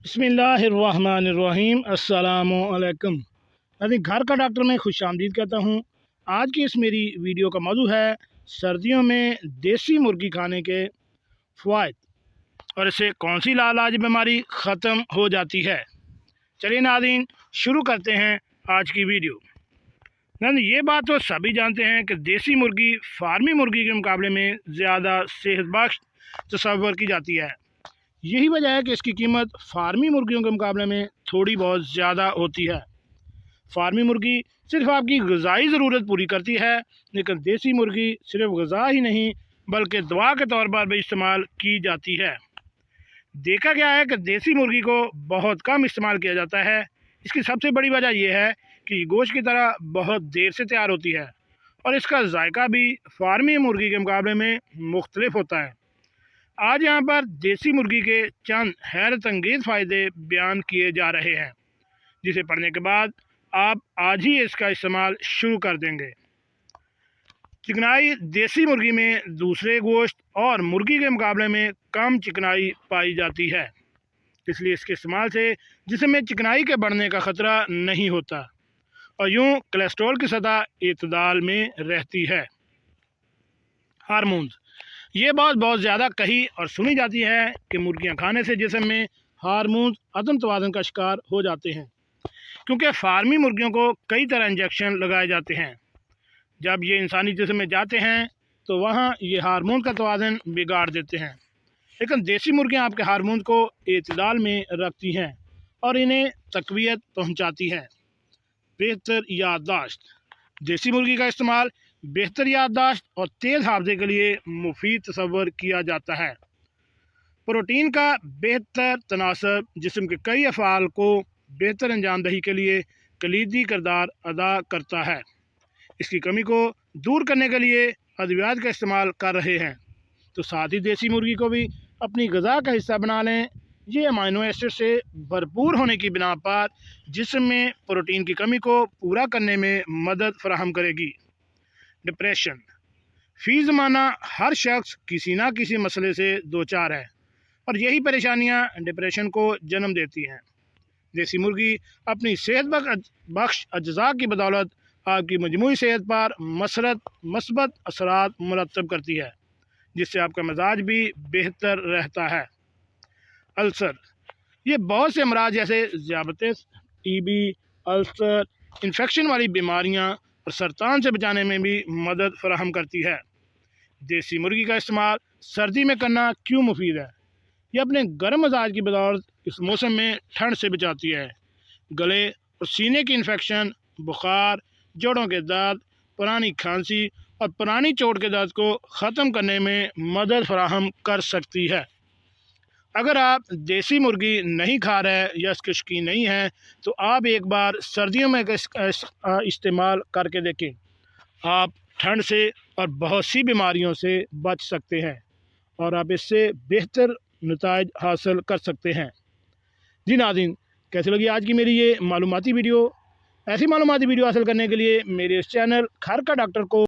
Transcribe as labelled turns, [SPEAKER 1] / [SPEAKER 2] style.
[SPEAKER 1] बिस्मिल्लाहिर्रहमानिर्रहीम। अस्सलामुअलैकुम। नाज़रीन, घर का डॉक्टर में खुश आमदीद कहता हूँ। आज की इस मेरी वीडियो का मौजू है सर्दियों में देसी मुर्गी खाने के फ़वाइद और इससे कौन सी लाइलाज बीमारी ख़त्म हो जाती है। चलिए नाज़रीन, शुरू करते हैं आज की वीडियो। नाज़रीन, ये बात तो सभी जानते हैं कि देसी मुर्गी फार्मी मुर्गी के मुकाबले में ज़्यादा सेहतबख्श तस्वर की जाती है। यही वजह है कि इसकी कीमत फार्मी मुर्गियों के मुकाबले में थोड़ी बहुत ज़्यादा होती है। फार्मी मुर्गी सिर्फ आपकी ग़िज़ाई ज़रूरत पूरी करती है, लेकिन देसी मुर्गी सिर्फ ग़िज़ा ही नहीं बल्कि दवा के तौर पर भी इस्तेमाल की जाती है। देखा गया है कि देसी मुर्गी को बहुत कम इस्तेमाल किया जाता है। इसकी सबसे बड़ी वजह यह है कि गोश्त की तरह बहुत देर से तैयार होती है और इसका जायका भी फार्मी मुर्गी के मुकाबले में मुख्तलिफ होता है। आज यहाँ पर देसी मुर्गी के चंद हैरत अंगेज़ फ़ायदे बयान किए जा रहे हैं, जिसे पढ़ने के बाद आप आज ही इसका इस्तेमाल शुरू कर देंगे। चिकनाई देसी मुर्गी में दूसरे गोश्त और मुर्गी के मुकाबले में कम चिकनाई पाई जाती है, इसलिए इसके इस्तेमाल से जिस्म में चिकनाई के बढ़ने का ख़तरा नहीं होता और यूँ कोलेस्ट्रॉल की सतह इत्तदाल में रहती है। हार्मोन्स, ये बात बहुत ज़्यादा कही और सुनी जाती है कि मुर्गियां खाने से जिस्म में हार्मोन्स अदम तवाज़ुन का शिकार हो जाते हैं, क्योंकि फार्मी मुर्गियों को कई तरह इंजेक्शन लगाए जाते हैं। जब ये इंसानी जिस्म में जाते हैं तो वहाँ ये हार्मोन का तवाज़ुन बिगाड़ देते हैं, लेकिन देसी मुर्गियां आपके हार्मोन को इत्तदाल में रखती हैं और इन्हें तक़वियत पहुँचाती हैं। बेहतर याददाश्त, देसी मुर्गी का इस्तेमाल बेहतर याददाश्त और तेज़ हाफ़ज़े के लिए मुफीद तस्वर किया जाता है। प्रोटीन का बेहतर तनासब जिस्म के कई अफ़आल को बेहतर अंजामदही के लिए कलीदी किरदार अदा करता है। इसकी कमी को दूर करने के लिए अद्वियात का इस्तेमाल कर रहे हैं, तो साथ ही देसी मुर्गी को भी अपनी ग़िज़ा का हिस्सा बना लें। ये अमाइनो एसिड से भरपूर होने की बिना पर जिस्म में प्रोटीन की कमी को पूरा करने में मदद फराहम करेगी। डिप्रेशन, फ़ी ज़माना हर शख्स किसी न किसी मसले से दो चार है और यही परेशानियां डिप्रेशन को जन्म देती हैं। देसी मुर्गी अपनी सेहत बख्श अज्जा की बदौलत आपकी मजमूई सेहत पर मस्बत असरात मुरतब करती है, जिससे आपका मिजाज भी बेहतर रहता है। अल्सर, ये बहुत से अमराज जैसे ज़ियाबतीस, टीबी, अल्सर, इन्फेक्शन वाली बीमारियां और सरतान से बचाने में भी मदद फराहम करती है। देसी मुर्गी का इस्तेमाल सर्दी में करना क्यों मुफीद है? यह अपने गर्म मिजाज की बदौलत इस मौसम में ठंड से बचाती है। गले और सीने की इन्फेक्शन, बुखार, जोड़ों के दर्द, पुरानी खांसी और पुरानी चोट के दर्द को ख़त्म करने में मदद फराहम कर सकती है। अगर आप देसी मुर्गी नहीं खा रहे या इसके शौकीन नहीं हैं, तो आप एक बार सर्दियों में इस्तेमाल करके देखें। आप ठंड से और बहुत सी बीमारियों से बच सकते हैं और आप इससे बेहतर नताइज हासिल कर सकते हैं। जी नाज़रीन, कैसी लगी आज की मेरी ये मालूमाती वीडियो? ऐसी मालूमाती वीडियो हासिल करने के लिए मेरे इस चैनल घर का डॉक्टर को